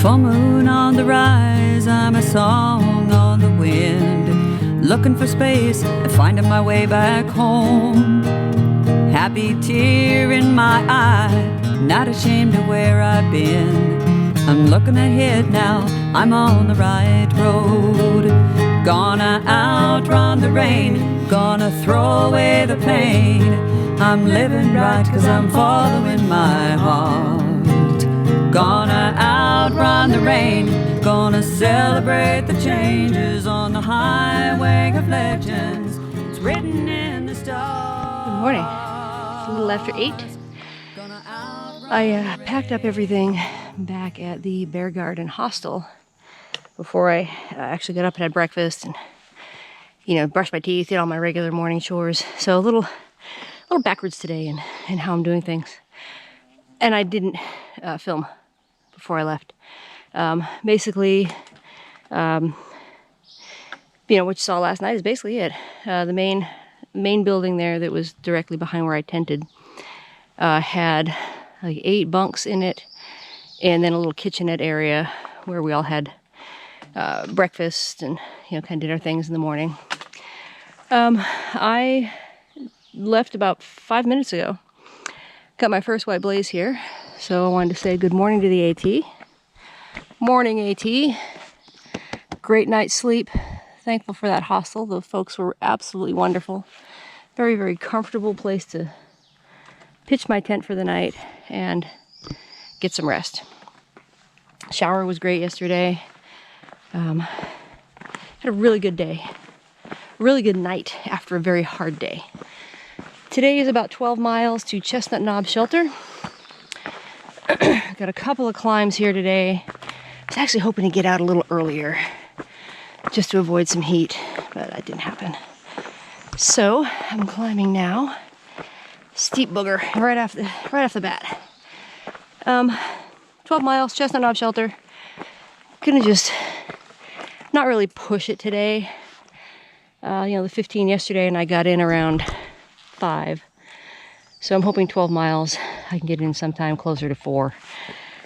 Full moon on the rise, I'm a song on the wind, looking for space and finding my way back home. Happy tear in my eye, not ashamed of where I've been. I'm looking ahead now, I'm on the right road. Gonna outrun the rain, gonna throw away the pain. I'm living right 'cause I'm following my heart. Gonna outrun the rain, gonna celebrate the changes on the highway of legends. It's written in the stars. Good morning. It's a little after 8. I packed up everything back at the Bear Garden hostel before I actually got up and had breakfast and, you know, brushed my teeth, did all my regular morning chores. So a little backwards today in how I'm doing things. And I didn't film before I left. Basically, you know, what you saw last night is basically it. The main building there that was directly behind where I tented had like 8 bunks in it, and then a little kitchenette area where we all had breakfast and, you know, kind of did our things in the morning. I left about 5 minutes ago. Got my first white blaze here, so I wanted to say good morning to the AT. Morning, AT. Great night's sleep. Thankful for that hostel. The folks were absolutely wonderful. Very, very comfortable place to pitch my tent for the night and get some rest. Shower was great yesterday. Had a really good day. Really good night after a very hard day. Today is about 12 miles to Chestnut Knob Shelter. Got a couple of climbs here today. I was actually hoping to get out a little earlier just to avoid some heat, but that didn't happen. So I'm climbing now. Steep booger right off the bat. 12 miles, Chestnut Knob Shelter. Gonna just not really push it today. You know, the 15 yesterday, and I got in around 5. So I'm hoping 12 miles I can get in sometime closer to 4.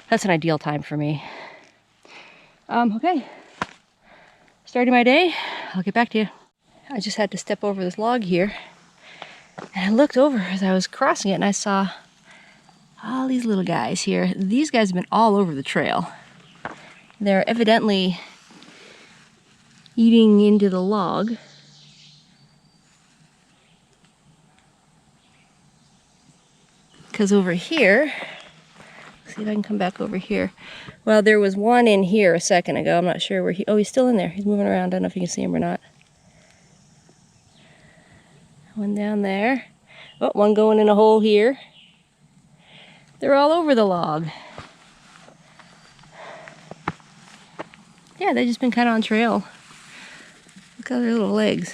That's an ideal time for me. Okay. Starting my day. I'll get back to you. I just had to step over this log here. And I looked over as I was crossing it and I saw all these little guys here. These guys have been all over the trail. They're evidently eating into the log. Because over here, let's see if I can come back over here. Well, there was one in here a second ago. I'm not sure where oh, he's still in there. He's moving around. I don't know if you can see him or not. One down there. Oh, one going in a hole here. They're all over the log. Yeah, they've just been kind of on trail. Look at their little legs.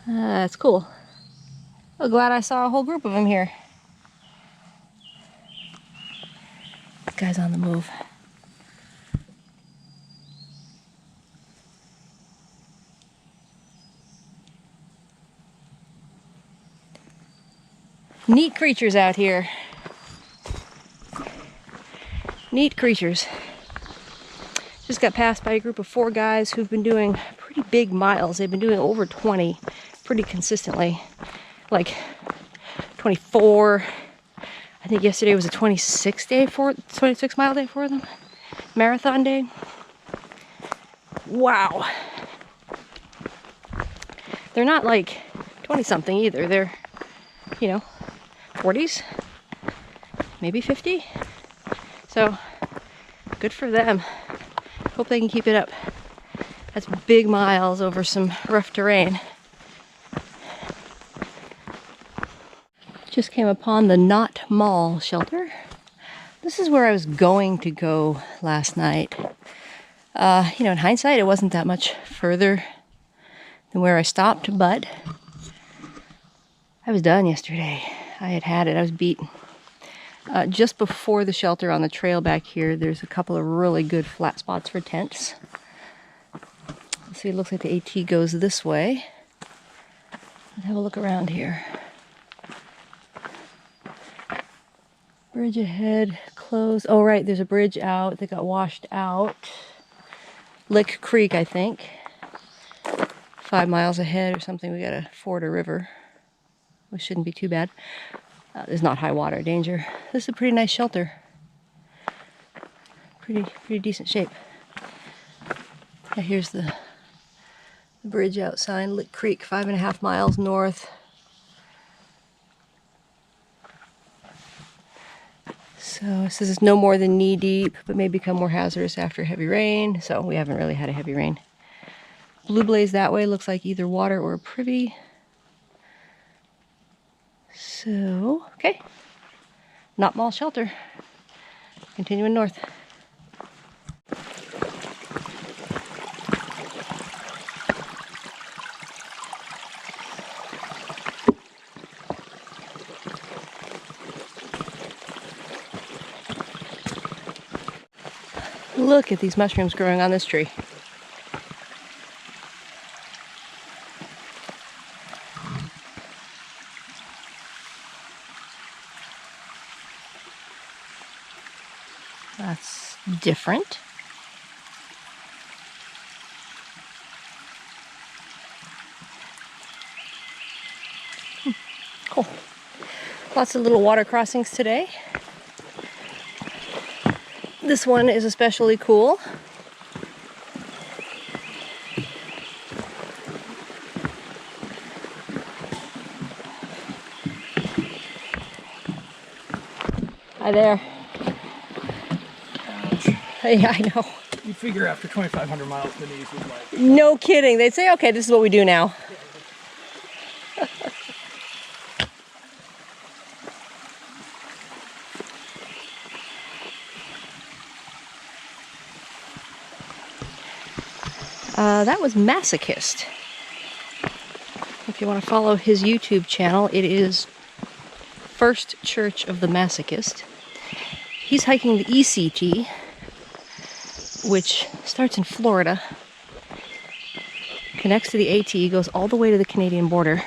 That's cool. I'm glad I saw a whole group of them here. This guy's on the move. Neat creatures out here. Neat creatures. Just got passed by a group of 4 guys who've been doing pretty big miles. They've been doing over 20 pretty consistently. Like 24. I think yesterday was a 26 mile day for them. Marathon day. Wow. They're not like 20 something either. They're, you know, 40s, maybe 50. So good for them. Hope they can keep it up. That's big miles over some rough terrain. Just came upon the Knott Mall shelter. This is where I was going to go last night. You know, in hindsight, it wasn't that much further than where I stopped, but I was done yesterday. I had it. I was beat. Just before the shelter on the trail back here, there's a couple of really good flat spots for tents. Let's see, it looks like the AT goes this way. have a look around here. Bridge ahead, closed. Oh, right, there's a bridge out that got washed out. Lick Creek, I think. 5 miles ahead or something, we gotta ford a river, which shouldn't be too bad. There's not high water danger. This is a pretty nice shelter. Pretty decent shape. Yeah, here's the bridge out sign, Lick Creek, 5.5 miles north. So it says it's no more than knee deep, but may become more hazardous after heavy rain. So we haven't really had a heavy rain. Blue blaze that way looks like either water or a privy. So, okay. Not Mall Shelter. Continuing north. Look at these mushrooms growing on this tree. That's different. Cool. Lots of little water crossings today. This one is especially cool. Hi there. Ouch. Yeah, I know. You figure after 2,500 miles, the knees would like. No kidding. They'd say, okay, this is what we do now. That was Masochist. If you want to follow his YouTube channel, it is First Church of the Masochist. He's hiking the ECT, which starts in Florida, connects to the AT, goes all the way to the Canadian border,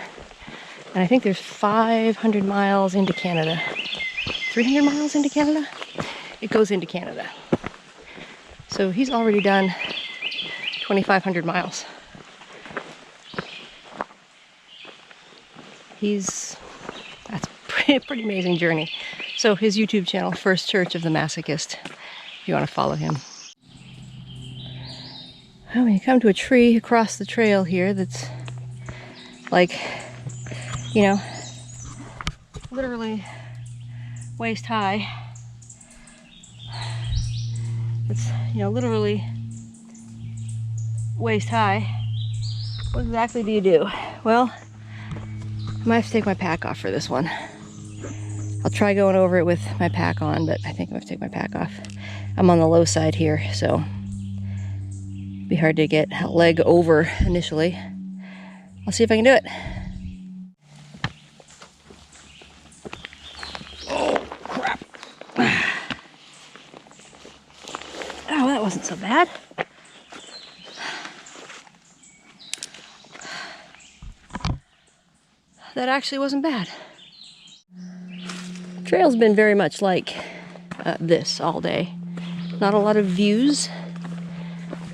and I think there's 500 miles into Canada. 300 miles into Canada? It goes into Canada. So he's already done 2,500 miles. That's pretty amazing journey. So his YouTube channel, First Church of the Masochist, if you want to follow him. Well, when you come to a tree across the trail here that's like, you know, literally waist high. It's, you know, literally waist high. What exactly do you do? Well, I might have to take my pack off for this one. I'll try going over it with my pack on, but I think I'm going to take my pack off. I'm on the low side here, so it'd be hard to get a leg over initially. I'll see if I can do it. Oh, crap. Oh, that wasn't so bad. That actually wasn't bad. The trail's been very much like this all day. Not a lot of views.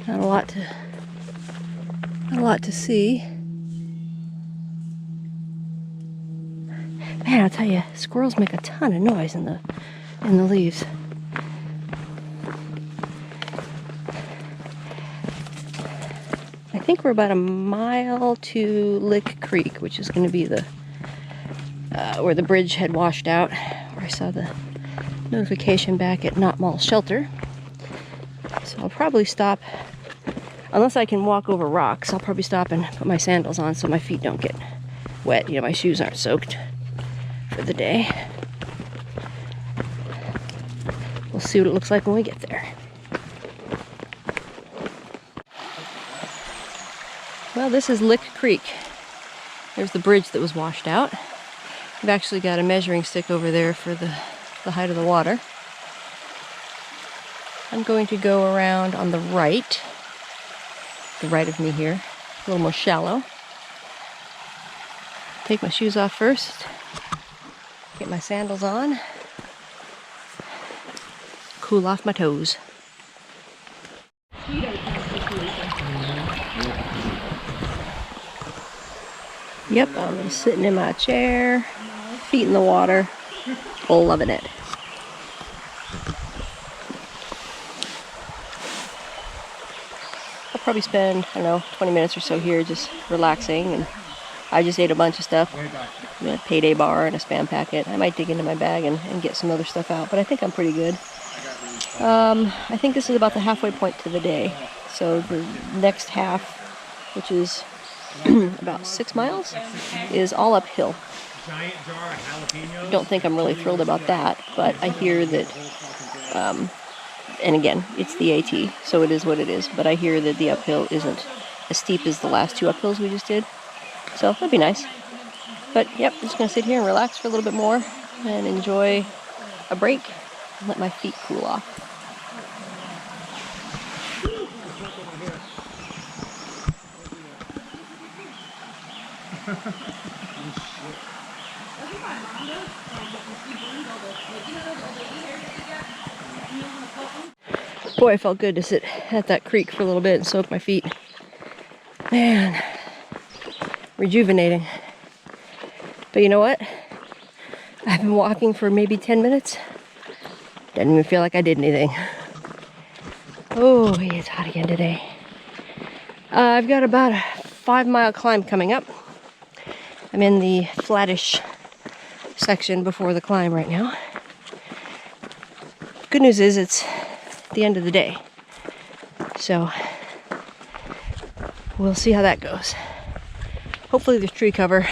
Not a lot to see. Man, I'll tell you, squirrels make a ton of noise in the leaves. I think we're about a mile to Lick Creek, which is going to be the where the bridge had washed out, where I saw the notification back at Not Mall Shelter. So I'll probably stop, unless I can walk over rocks, I'll probably stop and put my sandals on so my feet don't get wet. You know, my shoes aren't soaked for the day. We'll see what it looks like when we get there. Well, this is Lick Creek. There's the bridge that was washed out. I've actually got a measuring stick over there for the height of the water. I'm going to go around on the right of me here, a little more shallow. Take my shoes off first. Get my sandals on. Cool off my toes. Yep, I'm sitting in my chair, feet in the water, loving it. I'll probably spend, I don't know, 20 minutes or so here just relaxing, and I just ate a bunch of stuff. A payday bar and a Spam packet. I might dig into my bag and get some other stuff out, but I think I'm pretty good. I think this is about the halfway point to the day. So the next half, which is about 6 miles, is all uphill. I don't think I'm really thrilled about that, but I hear that, and again, it's the AT, so it is what it is, but I hear that the uphill isn't as steep as the last 2 uphills we just did. So that'd be nice. But yep, I'm just gonna sit here and relax for a little bit more and enjoy a break and let my feet cool off. Boy, it felt good to sit at that creek for a little bit and soak my feet. Man, rejuvenating. But you know what? I've been walking for maybe 10 minutes. Doesn't even feel like I did anything. Oh, it's hot again today. I've got about a 5-mile climb coming up. I'm in the flattish section before the climb right now. Good news is it's the end of the day. So we'll see how that goes. Hopefully there's tree cover.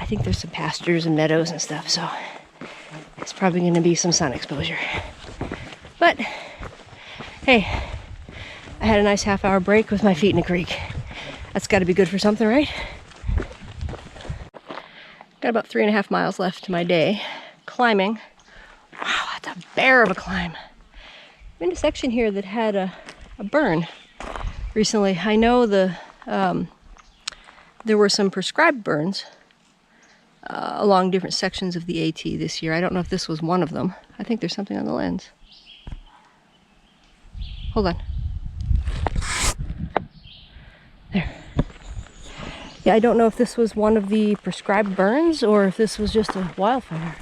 I think there's some pastures and meadows and stuff, so it's probably going to be some sun exposure. But hey, I had a nice half-hour break with my feet in a creek. That's got to be good for something, right? Got about 3.5 miles left to my day. Climbing. Wow, that's a bear of a climb. I'm in a section here that had a burn recently. I know there were some prescribed burns along different sections of the AT this year. I don't know if this was one of them. I think there's something on the lens. Hold on. There. Yeah, I don't know if this was one of the prescribed burns or if this was just a wildfire.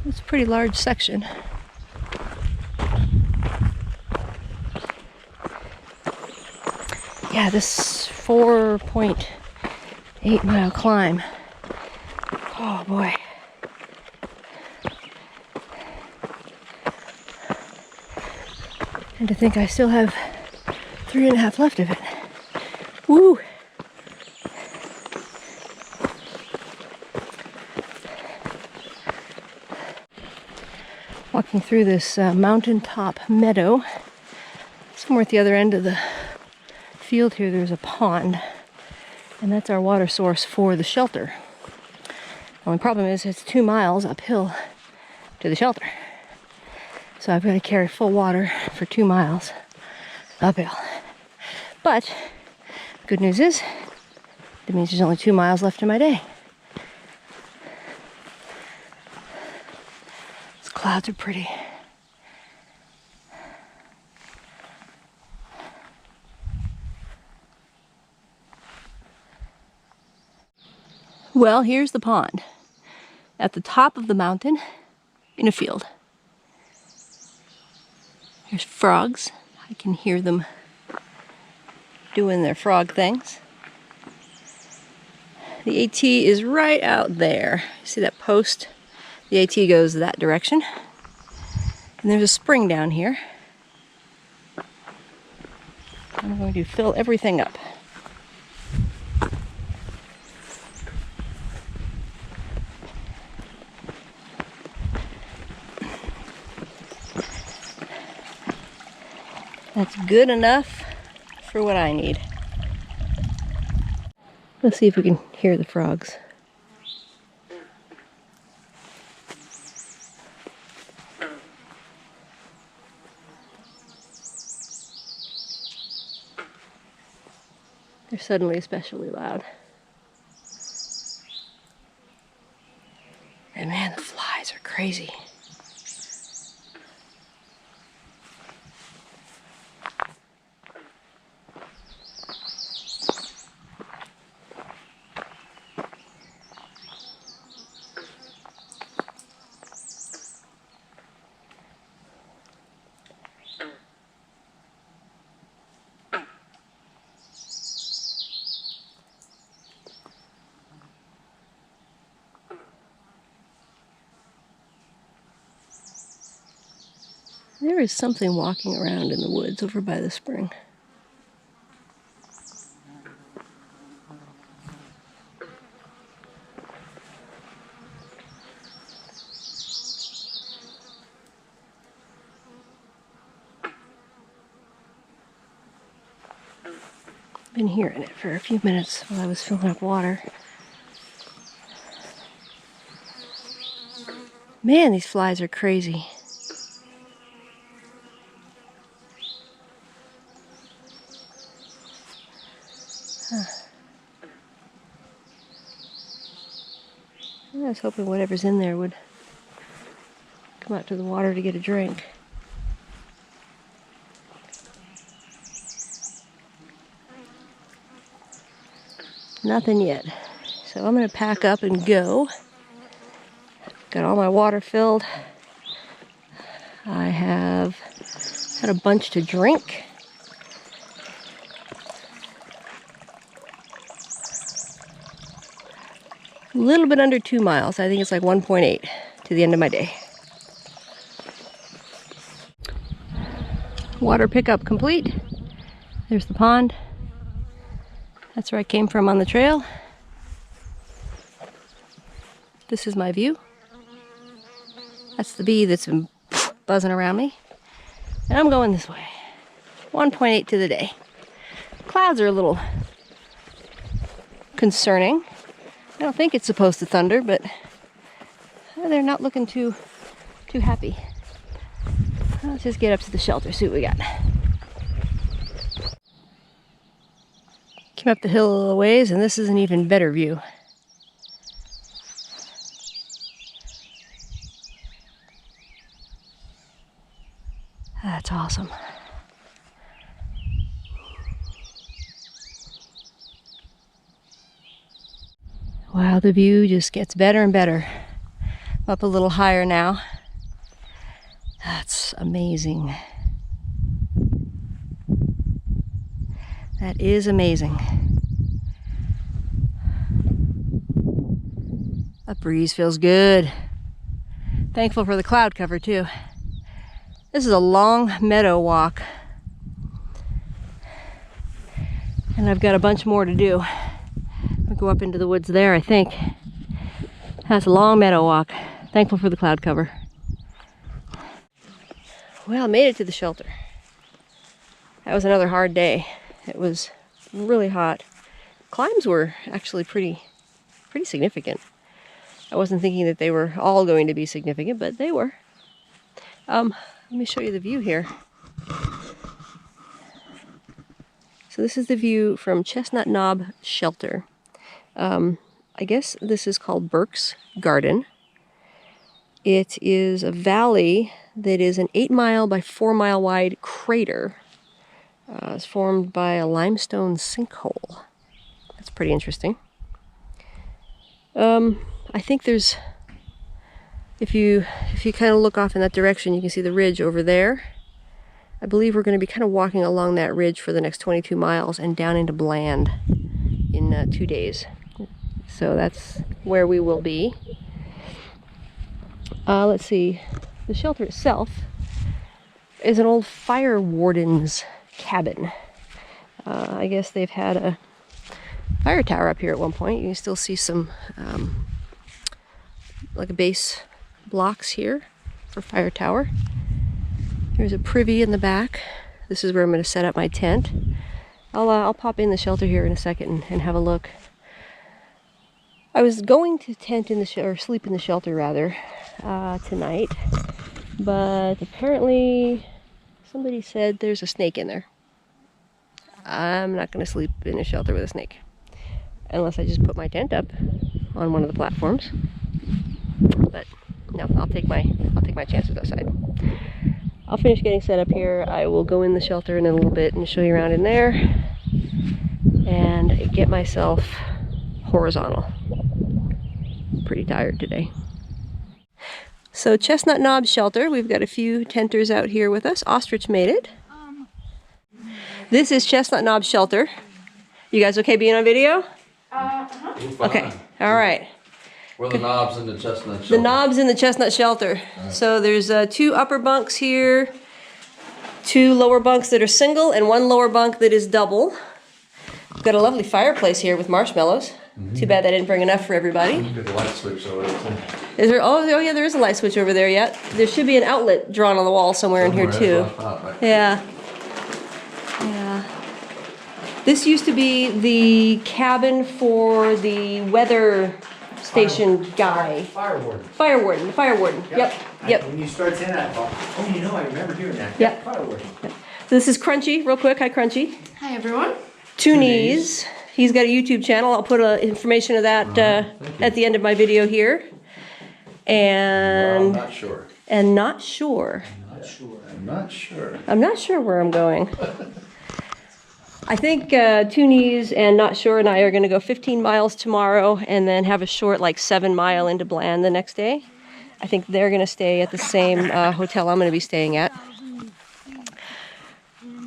It's a pretty large section. Yeah, this 4.8 mile climb. Oh boy. And to think I still have 3.5 left of it. Woo! Walking through this mountaintop meadow. Somewhere at the other end of the field here, there's a pond. And that's our water source for the shelter. The only problem is it's 2 miles uphill to the shelter. So I've got to carry full water for 2 miles uphill. But good news is, that means there's only 2 miles left in my day. These clouds are pretty. Well, here's the pond. At the top of the mountain, in a field. There's frogs. I can hear them doing their frog things. The AT is right out there. See that post? The AT goes that direction. And there's a spring down here. I'm going to fill everything up. That's good enough for what I need. Let's see if we can hear the frogs. They're suddenly especially loud. And man, the flies are crazy. There is something walking around in the woods over by the spring. Been hearing it for a few minutes while I was filling up water. Man, these flies are crazy. I was hoping whatever's in there would come out to the water to get a drink. Nothing yet. So I'm going to pack up and go. Got all my water filled. I have had a bunch to drink. A little bit under 2 miles. I think it's like 1.8 to the end of my day. Water pickup complete. There's the pond. That's where I came from on the trail. This is my view. That's the bee that's been buzzing around me. And I'm going this way. 1.8 to the day. Clouds are a little concerning. I don't think it's supposed to thunder, but they're not looking too happy. Let's just get up to the shelter, see what we got. Came up the hill a little ways, and this is an even better view. That's awesome. Wow, the view just gets better and better. I'm up a little higher now. That's amazing. That is amazing. That breeze feels good. Thankful for the cloud cover too. This is a long meadow walk. And I've got a bunch more to do. I'll go up into the woods there, I think. That's a long meadow walk. Thankful for the cloud cover. Well, I made it to the shelter. That was another hard day. It was really hot. Climbs were actually pretty significant. I wasn't thinking that they were all going to be significant, but they were. Let me show you the view here. So this is the view from Chestnut Knob Shelter. I guess this is called Burke's Garden. It is a valley that is an 8-mile by 4-mile wide crater. It's formed by a limestone sinkhole. That's pretty interesting. I think there's, if you kind of look off in that direction, you can see the ridge over there. I believe we're going to be kind of walking along that ridge for the next 22 miles and down into Bland in 2 days. So that's where we will be. Let's see. The shelter itself is an old fire warden's cabin. I guess they've had a fire tower up here at one point. You can still see some like a base blocks here for fire tower. There's a privy in the back. This is where I'm going to set up my tent. I'll pop in the shelter here in a second and have a look. I was going to tent in the or sleep in the shelter rather tonight, but apparently somebody said there's a snake in there. I'm not going to sleep in a shelter with a snake. Unless I just put my tent up on one of the platforms. But no, I'll take my chances outside. I'll finish getting set up here. I will go in the shelter in a little bit and show you around in there and get myself horizontal. Pretty tired today. So Chestnut Knob Shelter, we've got a few tenters out here with us. Ostrich made it. This is Chestnut Knob Shelter. You guys okay being on video? Okay, all right. Where are the knobs in the chestnut shelter? The knobs in the chestnut shelter. So there's 2 upper bunks here, 2 lower bunks that are single, and 1 lower bunk that is double. We've got a lovely fireplace here with marshmallows. Too bad I didn't bring enough for everybody. There's a light switch over there too. Is there? Oh yeah, there is a light switch over there yet. There should be an outlet drawn on the wall somewhere in here too. Yeah. Yeah. This used to be the cabin for the weather station guy. Fire warden. Fire warden. Yep. When you start saying that, I thought, oh, you know, I remember hearing that. Yep. Fire warden. So this is Crunchy, real quick. Hi, Crunchy. Hi everyone. Two Knees. He's got a YouTube channel. I'll put information of that at the end of my video here. And I'm not sure. And not sure. I'm not sure where I'm going. I think Two Knees and Not Sure and I are going to go 15 miles tomorrow and then have a short like 7-mile into Bland the next day. I think they're going to stay at the same hotel I'm going to be staying at.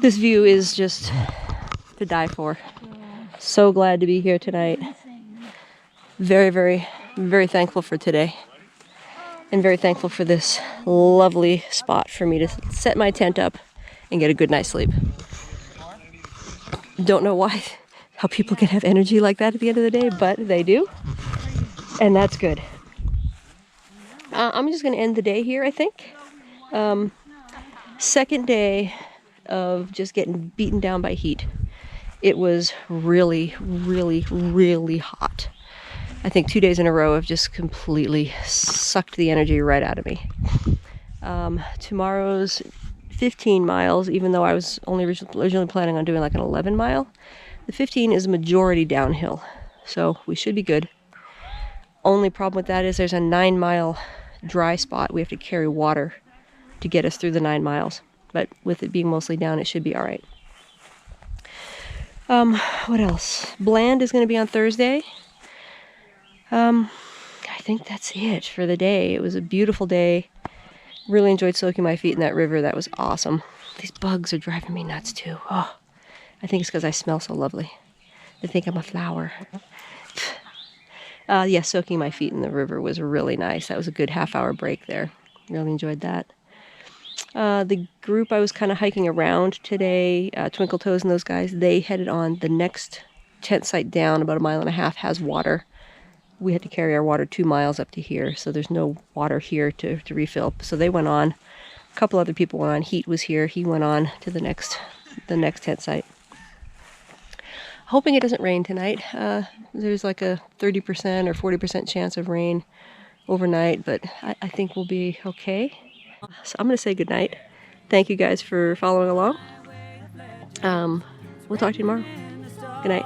This view is just to die for. So glad to be here tonight. Very, very, very thankful for today. And very thankful for this lovely spot for me to set my tent up and get a good night's sleep. Don't know why, how people can have energy like that at the end of the day, but they do. And that's good. I'm just going to end the day here, I think. Second day of just getting beaten down by heat. It was really, really, really hot. I think 2 days in a row have just completely sucked the energy right out of me. Tomorrow's 15 miles, even though I was only originally planning on doing like an 11 mile. The 15 is majority downhill, so we should be good. Only problem with that is there's a 9-mile dry spot. We have to carry water to get us through the 9 miles, but with it being mostly down, it should be all right. What else? Bland is going to be on Thursday. I think that's it for the day. It was a beautiful day. Really enjoyed soaking my feet in that river. That was awesome. These bugs are driving me nuts too. Oh, I think it's because I smell so lovely. They think I'm a flower. Yeah, soaking my feet in the river was really nice. That was a good half-hour break there. Really enjoyed that. The group I was kind of hiking around today, Twinkle Toes and those guys, they headed on. The next tent site down, about 1.5 miles, has water. We had to carry our water 2 miles up to here, so there's no water here to refill. So they went on. A couple other people went on. Heat was here. He went on to the next tent site. Hoping it doesn't rain tonight. There's like a 30% or 40% chance of rain overnight, but I think we'll be okay. So I'm going to say goodnight. Thank you guys for following along. We'll talk to you tomorrow. Good night.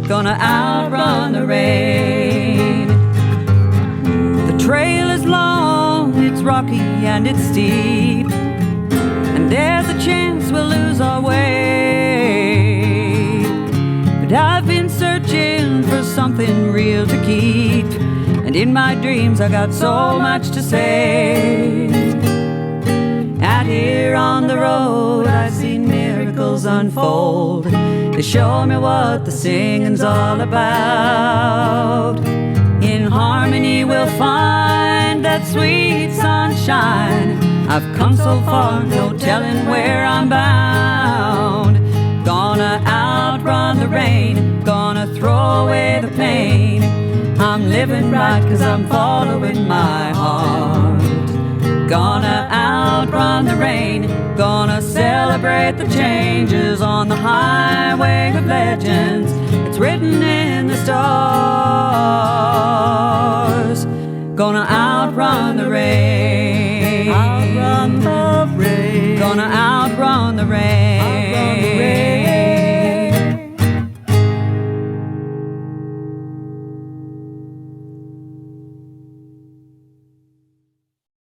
Gonna outrun the rain. The trail is long, it's rocky and it's steep, and there's a chance we'll lose our way. But I've been searching for something real to keep, and in my dreams I got so much to say. Out here on the road I've seen miracles unfold. They show me what the singing's all about. In harmony we'll find that sweet sunshine. I've come so far, no telling where I'm bound. Gonna outrun the rain, gonna throw away the pain. I'm living right 'cause I'm following my heart. Gonna outrun the rain, gonna celebrate the changes on the highway of legends. It's written in the stars. Gonna outrun the rain, outrun the rain. Gonna outrun the the rain.